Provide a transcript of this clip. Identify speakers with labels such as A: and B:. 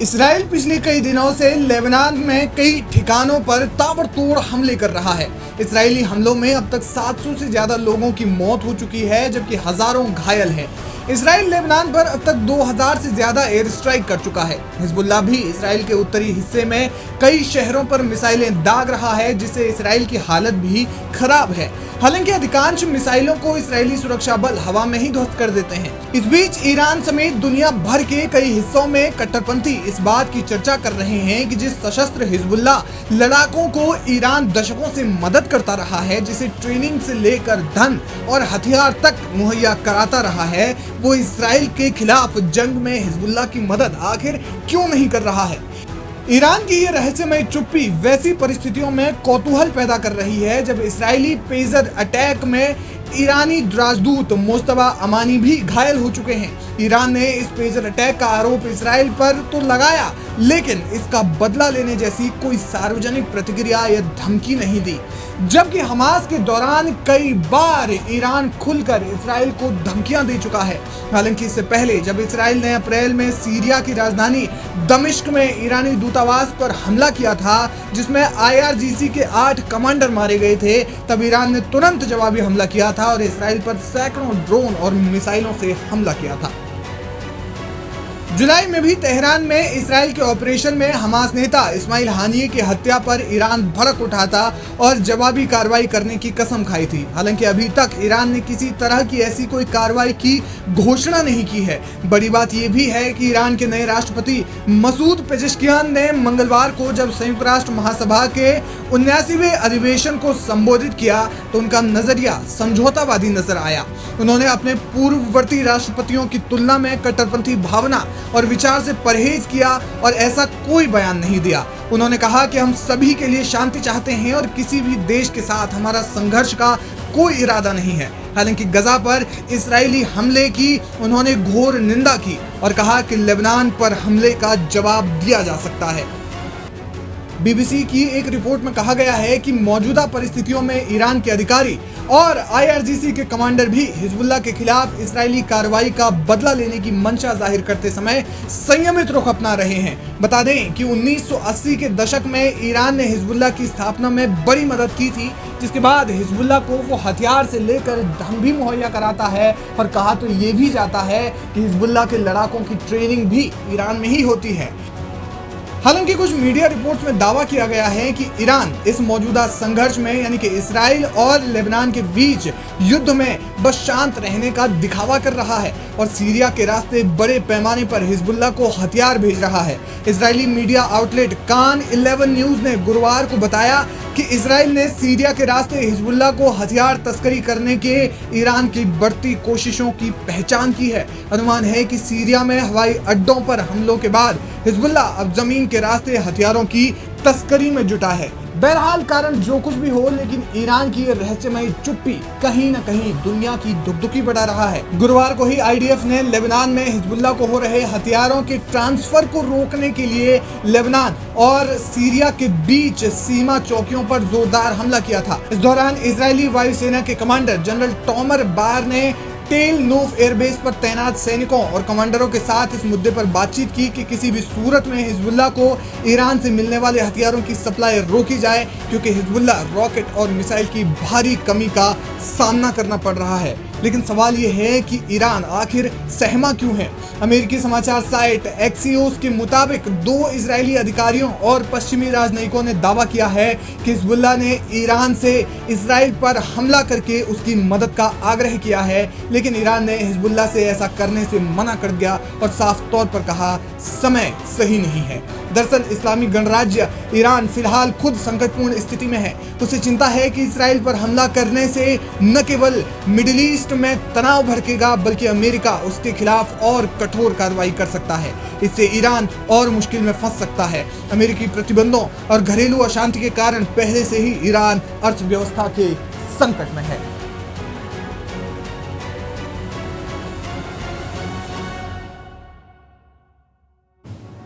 A: Israel पिछले कई दिनों से लेबनान में कई ठिकानों पर ताबड़तोड़ हमले कर रहा है। इजरायली हमलों में अब तक 700 से ज्यादा लोगों की मौत हो चुकी है, जबकि हजारों घायल हैं। इसराइल लेबनान पर अब तक 2000 से ज्यादा एयर स्ट्राइक कर चुका है। हिजबुल्लाह भी इसराइल के उत्तरी हिस्से में कई शहरों पर मिसाइलें दाग रहा है, जिससे इसराइल की हालत भी खराब है। हालांकि अधिकांश मिसाइलों को इसराइली सुरक्षा बल हवा में ही ध्वस्त कर देते हैं। इस बीच ईरान समेत दुनिया भर के कई हिस्सों में कट्टरपंथी इस बात की चर्चा कर रहे हैं कि जिस सशस्त्र हिजबुल्लाह लड़ाकों को ईरान दशकों से मदद करता रहा है, जिसे ट्रेनिंग से लेकर धन और हथियार तक मुहैया कराता रहा है, वो इसराइल के खिलाफ जंग में हिजबुल्लाह की मदद आखिर क्यों नहीं कर रहा है। ईरान की ये रहस्यमय चुप्पी वैसी परिस्थितियों में कौतूहल पैदा कर रही है जब इसराइली पेजर अटैक में ईरानी राजदूत मुस्तफा अमानी भी घायल हो चुके हैं। ईरान ने इस पेजर अटैक का आरोप इसराइल पर तो लगाया, लेकिन इसका बदला लेने जैसी कोई सार्वजनिक प्रतिक्रिया या धमकी नहीं दी, जबकि हमास के दौरान कई बार ईरान खुलकर इसराइल को धमकियां दे चुका है। हालांकि इससे पहले जब इसराइल ने अप्रैल में सीरिया की राजधानी दमिश्क में ईरानी दूतावास पर हमला किया था, जिसमें IRGC के 8 कमांडर मारे गए थे, तब ईरान ने तुरंत जवाबी हमला किया था और इसराइल पर सैकड़ों ड्रोन और मिसाइलों से हमला किया था। जुलाई में भी तेहरान में इसराइल के ऑपरेशन में हमास नेता इस्माइल हानिये की हत्या पर ईरान भड़क उठा था और जवाबी कार्रवाई करने की कसम खाई थी। हालांकि अभी तक ईरान ने किसी तरह की ऐसी कोई कार्रवाई की घोषणा नहीं की है। बड़ी बात यह भी है कि ईरान के नए राष्ट्रपति मसूद पेजेश्कियान ने मंगलवार को जब संयुक्त राष्ट्र महासभा के 79वें अधिवेशन को संबोधित किया तो उनका नजरिया समझौतावादी नजर आया। उन्होंने अपने पूर्ववर्ती राष्ट्रपतियों की तुलना में कट्टरपंथी भावना और विचार से परहेज किया और ऐसा कोई बयान नहीं दिया। उन्होंने कहा कि हम सभी के लिए शांति चाहते हैं और किसी भी देश के साथ हमारा संघर्ष का कोई इरादा नहीं है। हालांकि गजा पर इजरायली हमले की उन्होंने घोर निंदा की और कहा कि लेबनान पर हमले का जवाब दिया जा सकता है। BBC की एक रिपोर्ट में कहा गया है कि मौजूदा परिस्थितियों में ईरान के अधिकारी और IRGC के कमांडर भी हिजबुल्लाह के खिलाफ इजरायली कार्रवाई का बदला लेने की मंशा जाहिर करते समय संयमित रुख अपना रहे हैं। बता दें कि 1980 के दशक में ईरान ने हिजबुल्लाह की स्थापना में बड़ी मदद की थी, जिसके बाद हिजबुल्लाह को वो हथियार से लेकर धन भी मुहैया कराता है और कहा तो ये भी जाता है कि हिजबुल्लाह के लड़ाकों की ट्रेनिंग भी ईरान में ही होती है। हालांकि कुछ मीडिया रिपोर्ट्स में दावा किया गया है कि ईरान इस मौजूदा संघर्ष में यानी कि इसराइल और लेबनान के बीच युद्ध में बस शांत रहने का दिखावा कर रहा है और सीरिया के रास्ते बड़े पैमाने पर हिजबुल्लाह को हथियार भेज रहा है। इजरायली मीडिया आउटलेट कान 11 न्यूज ने गुरुवार को बताया कि इसराइल ने सीरिया के रास्ते हिजबुल्लाह को हथियार तस्करी करने के ईरान की बढ़ती कोशिशों की पहचान की है। अनुमान है कि सीरिया में हवाई अड्डों पर हमलों के बाद हिजबुल्लाह अब जमीन के रास्ते हथियारों की तस्करी में जुटा है। बहरहाल कारण जो कुछ भी हो, लेकिन ईरान की रहस्यमय चुप्पी कहीं न कहीं दुनिया की दुखदुखी बढ़ा रहा है। गुरुवार को ही IDF ने लेबनान में हिजबुल्लाह को हो रहे हथियारों के ट्रांसफर को रोकने के लिए लेबनान और सीरिया के बीच सीमा चौकियों पर जोरदार हमला किया था। इस दौरान इजरायली वायुसेना के कमांडर जनरल टॉमर बार ने टेल नोफ एयरबेस पर तैनात सैनिकों और कमांडरों के साथ इस मुद्दे पर बातचीत की कि किसी भी सूरत में हिजबुल्लाह को ईरान से मिलने वाले हथियारों की सप्लाई रोकी जाए, क्योंकि हिजबुल्लाह रॉकेट और मिसाइल की भारी कमी का सामना करना पड़ रहा है। लेकिन सवाल यह है कि ईरान आखिर सहमा क्यों है। अमेरिकी समाचार साइट एक्सियोस के मुताबिक 2 इजरायली अधिकारियों और पश्चिमी राजनयिकों ने दावा किया है कि हिजबुल्लाह ने ईरान से इजराइल पर हमला करके उसकी मदद का आग्रह किया है, लेकिन ईरान ने हिजबुल्लाह से ऐसा करने से मना कर दिया और साफ तौर पर कहा समय सही नहीं है। दरअसल इस्लामी गणराज्य ईरान फिलहाल खुद संकटपूर्ण स्थिति में है। उसे चिंता है कि इजराइल पर हमला करने से न केवल मिडिल ईस्ट में तनाव भड़केगा, बल्कि अमेरिका उसके खिलाफ और कठोर कार्रवाई कर सकता है। इससे ईरान और मुश्किल में फंस सकता है। अमेरिकी प्रतिबंधों और घरेलू अशांति के कारण पहले से ही ईरान अर्थव्यवस्था के संकट में है।